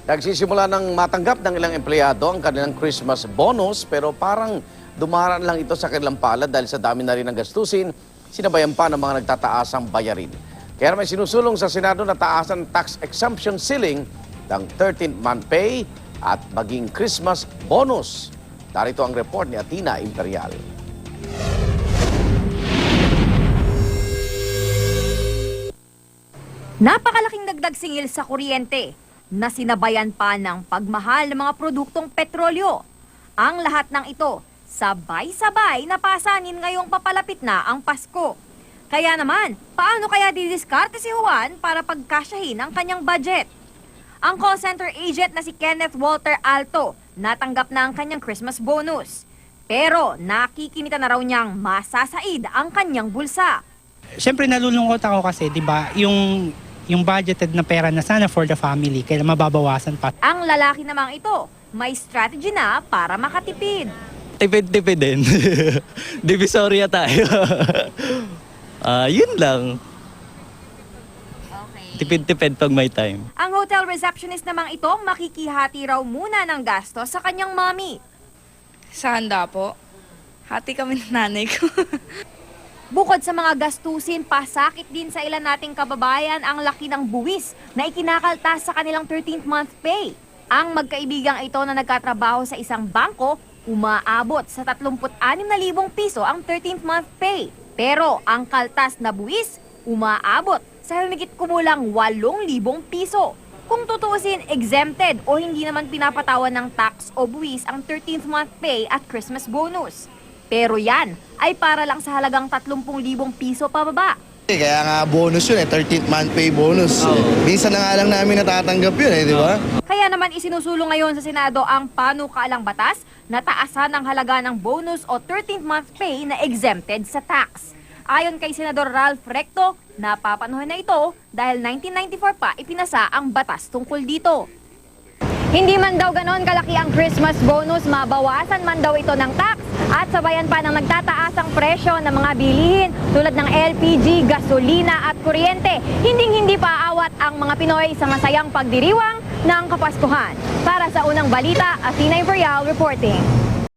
Nagsisimula ng matanggap ng ilang empleyado ang kanilang Christmas bonus pero parang dumaraan lang ito sa kanilang palad dahil sa dami na rin ng gastusin, sinabayan pa ng mga nagtataasang bayarin. Kaya naman sinusulong sa Senado na taasan tax exemption ceiling ng 13th month pay at maging Christmas bonus. Narito ang report ni Atina Imperial. Napakalaking dagdag singil sa kuryente na sinabayan pa ng pagmahal ng mga produktong petrolyo. Ang lahat ng ito, sabay-sabay na pasanin ngayong papalapit na ang Pasko. Kaya naman, paano kaya didiskarte si Juan para pagkasyahin ang kanyang budget? Ang call center agent na si Kenneth Walter Alto, natanggap na ang kanyang Christmas bonus. Pero nakikinita na raw niyang masasaid ang kanyang bulsa. Siyempre nalulungkot ako kasi 'di ba, yung budgeted na pera na sana for the family, kaya mababawasan pa. Ang lalaki namang ito, may strategy na para makatipid. Tipid-tipid din. Divisoria tayo. Yun lang. Tipid-tipid pag may time. Ang hotel receptionist namang ito, makikihati raw muna ng gasto sa kanyang mommy. Sa handa po. Hati kami ng nanay ko. Bukod sa mga gastusin, pasakit din sa ilan nating kababayan ang laki ng buwis na ikinakaltas sa kanilang 13th month pay. Ang magkaibigang ito na nagkatrabaho sa isang bangko, umaabot sa 36,000 piso ang 13th month pay. Pero ang kaltas na buwis, umaabot sa humigit kumulang 8,000 piso. Kung tutuusin, exempted o hindi naman pinapatawan ng tax o buwis ang 13th month pay at Christmas bonus. Pero yan ay para lang sa halagang 30,000 piso pababa. Kaya nga bonus yun 13th month pay bonus. Minsan na nga lang namin natatanggap yun di ba? Kaya naman isinusulong ngayon sa Senado ang panukaalang batas na taasan ang halaga ng bonus o 13th month pay na exempted sa tax. Ayon kay Senador Ralph Recto, napapanahon na ito dahil 1994 pa ipinasa ang batas tungkol dito. Hindi man daw ganon kalaki ang Christmas bonus, mabawasan man daw ito ng tax at sabayan pa ng nagtataas ang presyo ng mga bilihin tulad ng LPG, gasolina at kuryente. Hinding-hindi pa aawat ang mga Pinoy sa masayang pagdiriwang ng Kapaskuhan. Para sa unang balita, Athena Imperial reporting.